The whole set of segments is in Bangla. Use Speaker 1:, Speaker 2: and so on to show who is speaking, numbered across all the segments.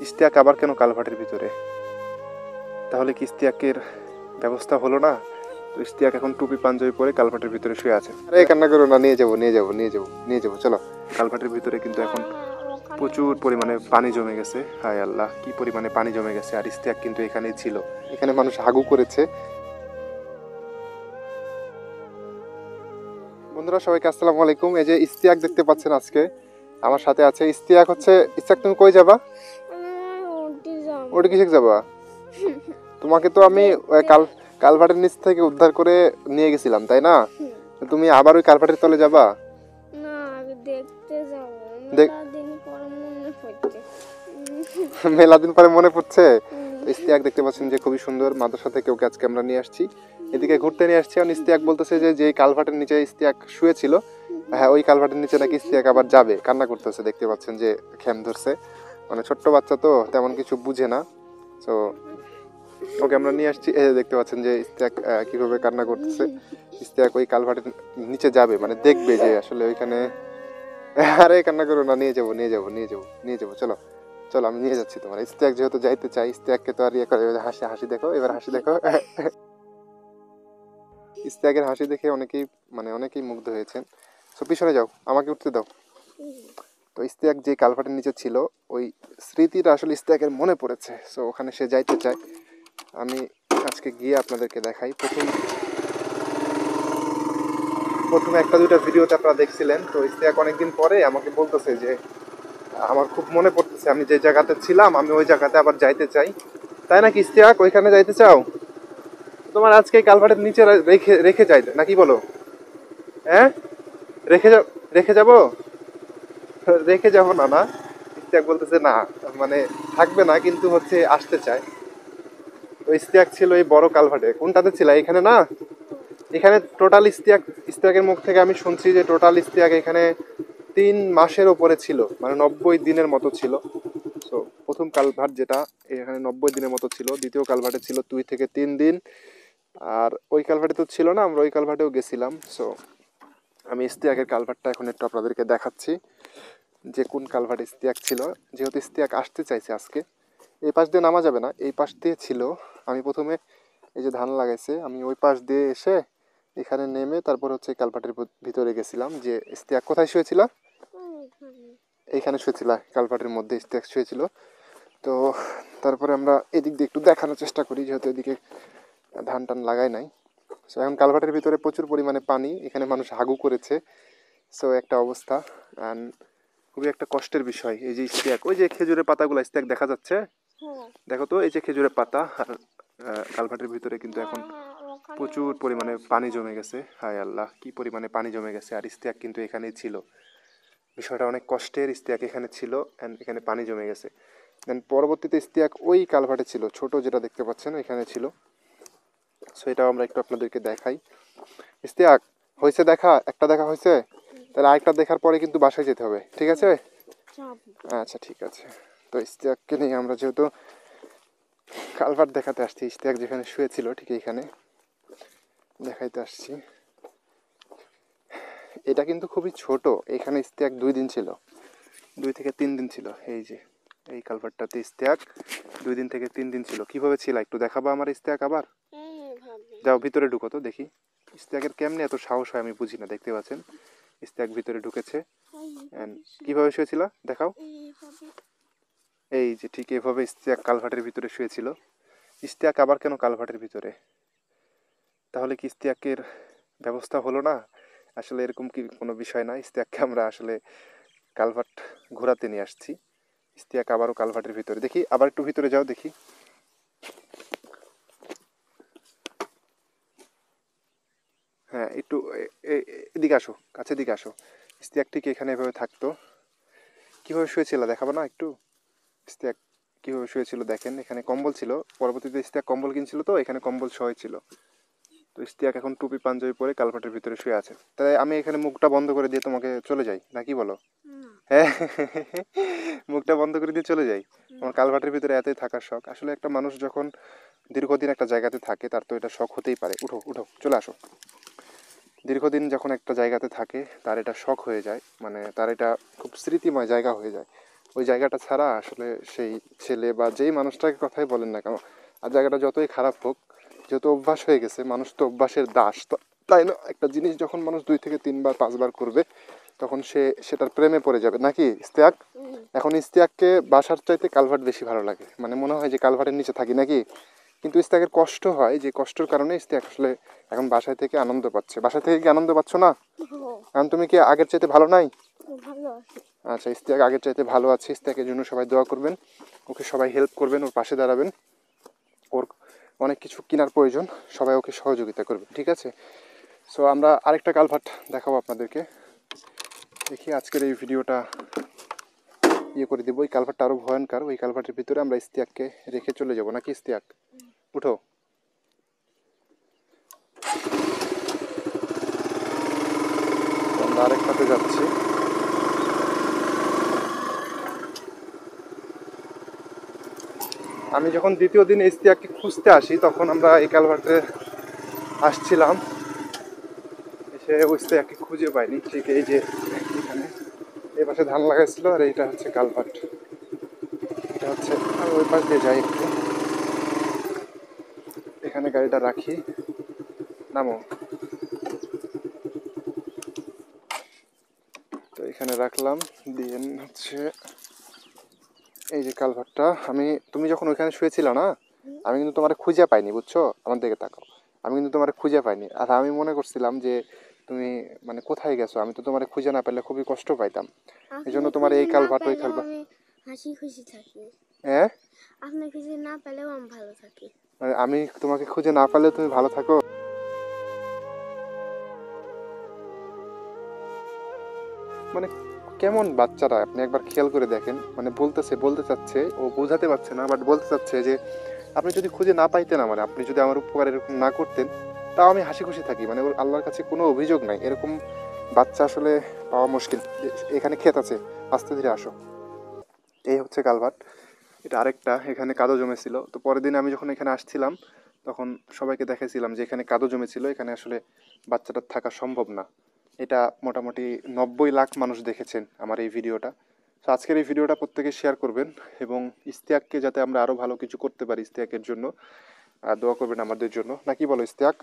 Speaker 1: ইশতিয়াক আবার কেন কালভার্টের ভিতরে? তাহলে কি ইশতিয়াকের ব্যবস্থা হলো না? তো ইশতিয়াক এখন টুপি পাঞ্জাবি পরে কালভার্টের ভিতরে শুয়ে আছে। আরে কান্না করো না, নিয়ে যাবো নিয়ে যাবো নিয়ে যাবো নিয়ে যাবো, চলো। কালভার্টের ভিতরে কিন্তু এখন প্রচুর পরিমাণে পানি জমে গেছে। হায় আল্লাহ, কি পরিমাণে পানি জমে গেছে! আর ইশতিয়াক কিন্তু এখানেই ছিল। এখানে মানুষ হাগু করেছে। বন্ধুরা সবাইকে আসসালামু আলাইকুম। এই যে ইশতিয়াক দেখতে পাচ্ছেন আজকে আমার সাথে আছে। ইশতিয়াক হচ্ছে, ইশতিয়াক তুমি কই যাবা? ওটা কিসে যাবা? তোমাকে তো আমি কালভার্টের নিচ থেকে উদ্ধার করে নিয়ে গেছিলাম, তাই না? তুমি আবার ওই কালভার্টের তলে যাবা?
Speaker 2: না, আমি দেখতে যাব।
Speaker 1: মেলা দিন পরে মনে পড়ছে। ইশতিয়াক দেখতে পাচ্ছেন যে খুবই সুন্দর মাদ্রাসা থেকে ওকে আজকে আমরা নিয়ে আসছি, এদিকে ঘুরতে নিয়ে আসছি। ইশতিয়াক বলতেছে যে যে কালভার্টের নিচে ইশতিয়াক শুয়েছিল, হ্যাঁ ওই কালভার্টের নিচে নাকি ইশতিয়াক আবার যাবে। কান্না করতেছে, দেখতে পাচ্ছেন যে খেম ধরছে। মানে ছোট্ট বাচ্চা তো তেমন কিছু বুঝে না। তো ওকে আমরা নিয়ে আসছি। দেখতে পাচ্ছেন যে ইশতিয়াক কিভাবে কান্না করতেছে। ইশতিয়াক ওই কালভার্টের নিচে যাবে, মানে দেখবে যে আসলে ওইখানে। আরে কান্না করো না, নিয়ে যাবো নিয়ে যাবো নিয়ে যাবো নিয়ে যাবো, চলো চলো, আমি নিয়ে যাচ্ছি তোমার। ইশতিয়াক যেহেতু যাইতে চাই, ইশতিয়াককে তো আর ইয়ে করে। হাসি হাসি দেখো, এবার হাসি দেখো। ইশতিয়াকের হাসি দেখে অনেকেই মুগ্ধ হয়েছেন। তো পিছনে যাও, আমাকে উঠতে দাও। তো ইশতিয়াক যে কালভার্টের নিচে ছিল, ওই স্মৃতিটা আসলে ইশতিয়াকের মনে পড়েছে। সো ওখানে সে যাইতে চায়। আমি আজকে গিয়ে আপনাদেরকে দেখাই। প্রথমে একটা দুইটা ভিডিওতে আপনারা দেখছিলেন। তো ইশতিয়াক অনেকদিন পরে আমাকে বলতেছে যে আমার খুব মনে পড়তেছে, আমি যে জায়গাতে ছিলাম আমি ওই জায়গাতে আবার যাইতে চাই। তাই নাকি ইশতিয়াক, ওইখানে যাইতে চাও? তোমার আজকে কালভার্টের নিচে রেখে রেখে যাইতে নাকি, বলো? হ্যাঁ, রেখে যাও, রেখে যাবো? রেখে যাবো না, না। ইশতিয়াক বলতেছে না, মানে থাকবে না, কিন্তু হচ্ছে আসতে চায়। তো ইশতিয়াক ছিল এই বড় কালভার্টে। কোনটাতে ছিল? এখানে না, এখানে টোটাল ইশতিয়াকের মুখ থেকে আমি শুনছি যে টোটাল ইশতিয়াক এখানে 3 মাসের ওপরে ছিল, মানে 90 দিনের মতো ছিল। তো প্রথম কালভার্ট যেটা, এখানে 90 দিনের মতো ছিল। দ্বিতীয় কালভার্টে ছিল 2 থেকে 3 দিন। আর ওই কালভার্টে তো ছিল না, আমরা ওই কালভার্টেও গেছিলাম। সো আমি ইশতিয়াকের কালভার্টটা এখন একটু আপনাদেরকে দেখাচ্ছি যে কোন কালভার্টে ইশতিয়াক ছিল। যেহেতু ইশতিয়াক আসতে চাইছে আজকে, এই পাশ দিয়ে নামা যাবে না, এই পাশ দিয়ে ছিল। আমি প্রথমে এই যে ধান লাগাইছে, আমি ওই পাশ দিয়ে এসে এখানে নেমে তারপর হচ্ছে কালভার্টের ভিতরে গেছিলাম। যে ইশতিয়াক কোথায় শুয়েছিল? এইখানে শুয়েছিল, কালভার্টের মধ্যে ইশতিয়াক শুয়েছিল। তো তারপরে আমরা এদিক দিয়ে একটু দেখানোর চেষ্টা করি, যেহেতু এদিকে ধান টান লাগাই নাই। সো এখন কালভার্টের ভিতরে প্রচুর পরিমাণে পানি, এখানে মানুষ হাগু করেছে। সো একটা অবস্থা, অ্যান্ড খুবই একটা কষ্টের বিষয়। এই যে ইশতিয়াক, ওই যে খেজুরের পাতাগুলো ইশতিয়াক দেখা যাচ্ছে, দেখো তো, এই যে খেজুরের পাতা। আর কালভার্টের ভিতরে কিন্তু এখন প্রচুর পরিমাণে পানি জমে গেছে। হায় আল্লাহ, কি পরিমাণে পানি জমে গেছে! আর ইশতিয়াক কিন্তু এখানেই ছিল। বিষয়টা অনেক কষ্টের। ইশতিয়াক এখানে ছিল অ্যান্ড এখানে পানি জমে গেছে। দেন পরবর্তীতে ইশতিয়াক ওই কালভার্টে ছিল, ছোট যেটা দেখতে পাচ্ছেন এখানে ছিল। সো এটাও আমরা একটু আপনাদেরকে দেখাই। ইশতিয়াক হয়েছে দেখা, একটা দেখা হয়েছে, তাহলে আরেকটা দেখার পরে কিন্তু বাসায় যেতে হবে, ঠিক আছে? আচ্ছা ঠিক আছে। তো ইশতিয়াককে নিয়ে আমরা যেহেতু কালভার্ট দেখাতে আসছি, ইশতিয়াক যেখানে শুয়েছিল ঠিক এইখানে দেখাইতে আসছি। এটা কিন্তু খুবই ছোট। এখানে ইশতিয়াক 2 দিন ছিল, 2 থেকে 3 দিন ছিল। এই যে এই কালভার্টটাতে ইশতিয়াক 2 থেকে 3 দিন ছিল। কিভাবে ছিল একটু দেখাবো আমার ইশতিয়াক আবার? যাও ভিতরে ঢুকো তো দেখি। ইশতিয়াকের কেমনে এত সাহস হয় আমি বুঝি না। দেখতে পাচ্ছেন ইশতিয়াক ভিতরে ঢুকেছে। কিভাবে শুয়েছিল দেখাও। এই যে ঠিক এভাবে ইশতিয়াক কালভার্টের ভিতরে শুয়েছিল। ইশতিয়াক আবার কেন কালভার্টের ভিতরে? তাহলে কি ইশতিয়াকের ব্যবস্থা হলো না? আসলে এরকম কি কোনো বিষয় না। ইশতিয়াককে আমরা আসলে কালভার্ট ঘোরাতে নিয়ে আসছি। ইশতিয়াক আবারও কালভার্টের ভিতরে। দেখি আবার একটু ভিতরে যাও দেখি। হ্যাঁ একটু এদিকে আসো, কাছে দিকে আসো। ইশতিয়াক ঠিক এখানে এভাবে থাকতো। কীভাবে শুয়েছিল দেখাবো না একটু? ইশতিয়াক কীভাবে শুয়েছিল দেখেন, এখানে কম্বল ছিল। পরবর্তীতে ইশতিয়াক কম্বল কিনছিল, তো এখানে কম্বল সহ ছিল। তো ইশতিয়াক এখন টুপি পাঞ্জাবি পরে কালভার্টের ভিতরে শুয়ে আছে। তাই আমি এখানে মুখটা বন্ধ করে দিয়ে তোমাকে চলে যাই নাকি, বলো? হ্যাঁ, মুখটা বন্ধ করে দিয়ে চলে যাই। আমার কালভার্টের ভিতরে এতই থাকার শখ। আসলে একটা মানুষ যখন দীর্ঘদিন একটা জায়গাতে থাকে, তার তো এটা শখ হতেই পারে। উঠো উঠো, চলে আসো। দীর্ঘদিন যখন একটা জায়গাতে থাকে তার এটা শখ হয়ে যায়, মানে তার এটা খুব স্মৃতিময় জায়গা হয়ে যায়। ওই জায়গাটা ছাড়া আসলে সেই ছেলে বা যেই মানুষটাকে কথাই বলেন না কেন, আর জায়গাটা যতই খারাপ হোক, যেহেতু অভ্যাস হয়ে গেছে, মানুষ তো অভ্যাসের দাস, তাই না? একটা জিনিস যখন মানুষ 2 থেকে 3 বার 5 বার করবে তখন সে সেটার প্রেমে পড়ে যাবে, নাকি ইস্তেয়াক? এখন ইস্তেয়াককে বাসার চাইতে কালভার্ট বেশি ভালো লাগে, মানে মনে হয় যে কালভার্টের নিচে থাকি নাকি। কিন্তু ইস্তেয়াকের কষ্ট হয়, যে কষ্টের কারণে ইস্তেয়াক আসলে এখন বাসায় থেকে আনন্দ পাচ্ছে। বাসায় থেকে কি আনন্দ পাচ্ছ না? এখন তুমি কি আগের চাইতে ভালো নাই?
Speaker 2: ভালো আছে।
Speaker 1: আচ্ছা, ইস্তেয়াক আগের চাইতে ভালো আছে। ইস্তেয়াকের জন্য সবাই দোয়া করবেন, ওকে সবাই হেল্প করবেন, ওর পাশে দাঁড়াবেন। ওর অনেক কিছু কেনার প্রয়োজন, সবাই ওকে সহযোগিতা করবে, ঠিক আছে? সো আমরা আরেকটা কালভার্ট দেখাবো আপনাদেরকে। দেখি আজকের এই ভিডিওটা করে দিব। ওই কালভার্টটা আরও ভয়ঙ্কর, ওই কালভার্টের ভিতরে আমরা ইস্তেয়াককে রেখে চলে যাব, নাকি ইস্তেয়াক? উঠো। আমরা আরেকটাতে যাচ্ছি। আমি যখন দ্বিতীয় দিন ইস্তেয়াককে খুঁজতে আসি তখন আমরা এই কালভার্টে আসছিলাম, এসে ইস্তেয়াককে খুঁজে পাইনি। ঠিক এই যে এখানে এই পাশে ধান লাগাইছিল, আর এইটা হচ্ছে কালভার্ট। এটা হচ্ছে, আমি ওই পাশ দিয়ে যাই একটু, এখানে গাড়িটা রাখি, নামো। তো এখানে রাখলাম, দিয়ে হচ্ছে এই যে কালভার্টটা। তুমি যখন ওইখানে শুয়েছিল না, আমি কিন্তু তোমার খুঁজে পাইনি, বুঝছো? আমার দিকে তাকাও, আমি কিন্তু তোমার খুঁজে পাইনি। আর আমি মনে করছিলাম যে তুমি মানে কোথায় গেছো, আমি তো তোমার খুঁজে না পেলে খুবই কষ্ট পাইতাম। এই জন্য তোমার এই কালভার্ট ওই কালভার্ট।
Speaker 2: আমি হাসি খুশি থাকি।
Speaker 1: হ্যাঁ,
Speaker 2: আপনি খুঁজে না পেলেও আমি ভালো থাকি।
Speaker 1: মানে আমি তোমাকে খুঁজে না পেলেও তুমি ভালো থাকো? মানে কেমন বাচ্চারা, আপনি একবার খেয়াল করে দেখেন। মানে বলতে চাচ্ছে, ও বোঝাতে পারছে না, বাট বলতে চাচ্ছে যে আপনি যদি খুঁজে না পাইতেন আমার, আপনি যদি আমার উপকার এরকম না করতেন, তাও আমি হাসি খুশি থাকি। মানে ওর আল্লাহর কাছে কোনো অভিযোগ নাই। এরকম বাচ্চা আসলে পাওয়া মুশকিল। এখানে ক্ষেত আছে, আস্তে ধীরে আসো। এই হচ্ছে কালভার্ট। এটা আরেকটা, এখানে কাদো জমেছিল। তো পরের দিন আমি যখন এখানে আসছিলাম তখন সবাইকে দেখেছিলাম যে এখানে কাদো জমেছিল, এখানে আসলে বাচ্চাটার থাকা সম্ভব না। এটা মোটামুটি 90 লাখ মানুষ দেখেছেন আমার এই ভিডিওটা। তো আজকের এই ভিডিওটা প্রত্যেকে শেয়ার করবেন, এবং ইস্তেয়াককে যাতে আমরা আরও ভালো কিছু করতে পারি ইস্তেয়াকের জন্য দোয়া করবেন আমাদের জন্য, নাকি বলো ইস্তেয়াক?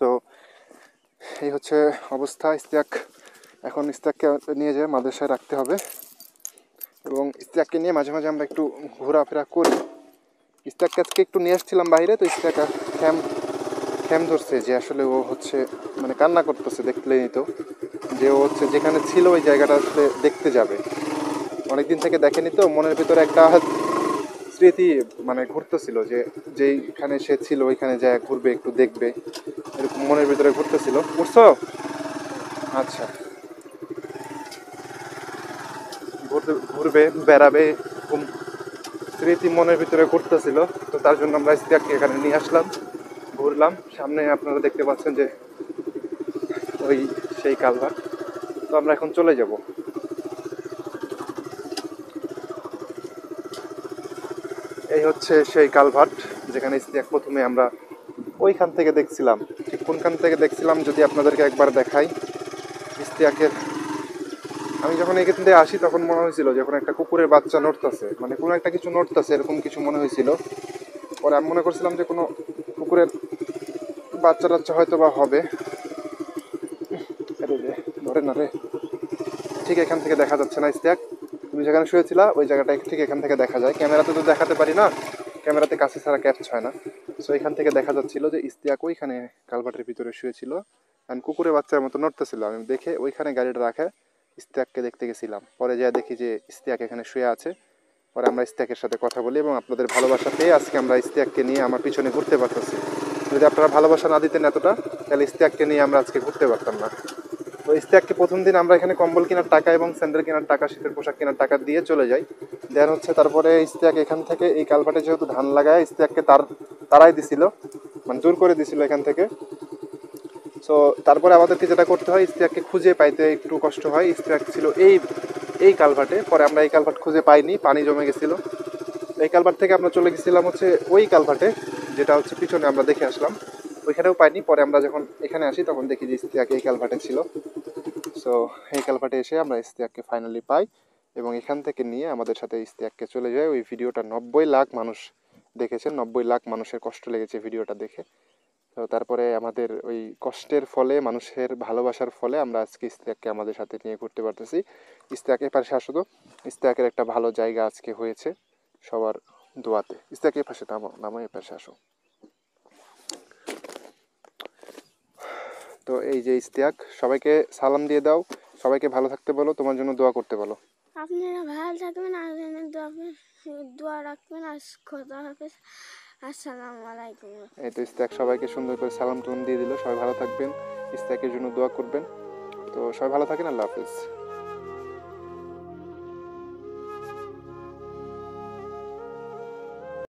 Speaker 1: তো এই হচ্ছে অবস্থা। এখন ইস্তেয়াককে নিয়ে যেয়ে মাদ্রাসায় রাখতে হবে, এবং ইস্তেয়াককে নিয়ে মাঝে মাঝে আমরা একটু ঘোরাফেরা করি। ইস্তেয়াককে আজকে একটু নিয়ে আসছিলাম বাইরে, তো ইস্তেয়াক খ্যাম ধরছে যে আসলে ও হচ্ছে মানে কান্না করতেছে, দেখলেই তো যে ও হচ্ছে যেখানে ছিল ওই জায়গাটা আসলে দেখতে যাবে। অনেকদিন থেকে দেখেনি, তো মনের ভিতরে একটা স্মৃতি মানে ঘুরতেছিল যে যেইখানে সে ছিল ওইখানে যায় ঘুরবে, একটু দেখবে, এরকম মনের ভিতরে ঘুরতেছিল। বুঝছো? আচ্ছা, ঘুরবে, বেড়াবে, এরকম স্মৃতি মনের ভিতরে ঘুরতেছিল। তো তার জন্য আমরা ইস্তিয়াককে এখানে নিয়ে আসলাম, ঘুরলাম। সামনে আপনারা দেখতে পাচ্ছেন যে ওই সেই কালভার্ট। তো আমরা এখন চলে যাব। এই হচ্ছে সেই কালভার্ট যেখানে ইস্তিয়াক প্রথমে আমরা ওইখান থেকে দেখছিলাম। ঠিক কোনখান থেকে দেখছিলাম যদি আপনাদেরকে একবার দেখাই। ইস্তিয়াকের, আমি যখন এখান থেকে আসি তখন মনে হয়েছিল যখন একটা কুকুরের বাচ্চা নড়তেছে, মানে কোনো একটা কিছু নড়তেছে এরকম কিছু মনে হয়েছিল। পরে আমি মনে করছিলাম যে কোনো কুকুরের বাচ্চা টাচ্চা হয়তো বা হবে। আরে রে, ধরে না রে। ঠিক এখান থেকে দেখা যাচ্ছে না ইস্তিয়াক, তুমি যেখানে শুয়েছিলা ওই জায়গাটা ঠিক এখান থেকে দেখা যায়। ক্যামেরাতে তো দেখাতে পারি না, ক্যামেরাতে কাছে ছাড়া ক্যাপচ হয় না। সো এখান থেকে দেখা যাচ্ছিল যে ইস্তিয়াক ওইখানে কালভার্টের ভিতরে শুয়েছিল, অ্যান্ড কুকুরের বাচ্চার মতো নড়তেছিল। আমি দেখে ওইখানে গাড়িটা রাখা ইস্তিয়াককে দেখতে গেছিলাম। পরে যা দেখি যে ইস্তিয়াক এখানে শুয়ে আছে। পরে আমরা ইস্তিয়াকের সাথে কথা বলি, এবং আপনাদের ভালোবাসা পেয়ে আজকে আমরা ইস্তিয়াককে নিয়ে আমার পিছনে ঘুরতে পারতেছি। যদি আপনারা ভালোবাসা না দিতেন এতটা, তাহলে ইস্তিয়াককে নিয়ে আমরা আজকে ঘুরতে পারতাম না। তো ইস্তিয়াককে প্রথম দিন আমরা এখানে কম্বল কেনার টাকা এবং স্যান্ডেল কেনার টাকা, শীতের পোশাক কেনার টাকা দিয়ে চলে যাই। দেন হচ্ছে তারপরে ইস্তিয়াক এখান থেকে এই কালভার্টে যেহেতু ধান লাগায়, ইস্তিয়াককে তারাই দিছিল, মানে জোর করে দিছিল এখান থেকে। সো তারপরে আমাদেরকে যেটা করতে হয়, ইস্তিয়াককে খুঁজে পাইতে একটু কষ্ট হয়। ইস্তিয়াক ছিল এই কালভার্টে, পরে আমরা এই কালভার্ট খুঁজে পাইনি, পানি জমে গেছিল। এই কালভার্ট থেকে আমরা চলে গেছিলাম হচ্ছে ওই কালভার্টে, যেটা হচ্ছে পিছনে আমরা দেখে আসলাম, ওইখানেও পাইনি। পরে আমরা যখন এখানে আসি তখন দেখি যে ইস্তিয়াক এই কালভার্টে ছিল। সো এই কালভার্টে এসে আমরা ইস্তিয়াককে ফাইনালি পাই, এবং এখান থেকে নিয়ে আমাদের সাথে ইস্তিয়াককে চলে যায়। ওই ভিডিওটা 90 লাখ মানুষ দেখেছেন, 90 লাখ মানুষের কষ্ট লেগেছে ভিডিওটা দেখে। তো তারপরে আমাদের ওই কষ্টের ফলে, মানুষের ভালোবাসার ফলে আমরা আজকে ইস্তিয়াককে আমাদের সাথে নিয়ে ঘুরতে পারতেছি। ইস্তিয়াকের পাশে আসো তো, ইস্তিয়াকের একটা ভালো জায়গা আজকে হয়েছে সবার দোয়াতে। ইস্তিয়াকের পাশে নামো, নামো, এর পাশে আসো। তো এই যে ইস্তিয়াক, সবাইকে সালাম দিয়ে দাও, সবাইকে ভালো থাকতে বলো, তোমার জন্য দোয়া করতে বলো।
Speaker 2: আপনারা ভালো থাকবেন আর দোয়া রাখবেন। আর খোদা হাফেজ। আসসালামু আলাইকুম।
Speaker 1: এই তো ইস্তিয়াক সবাইকে সুন্দর করে সালাম টালাম দিয়ে দিল। সবাই ভালো থাকবেন, ইস্তিয়াকের জন্য দোয়া করবেন। তো সবাই ভালো থাকেন, আল্লাহ হাফেজ।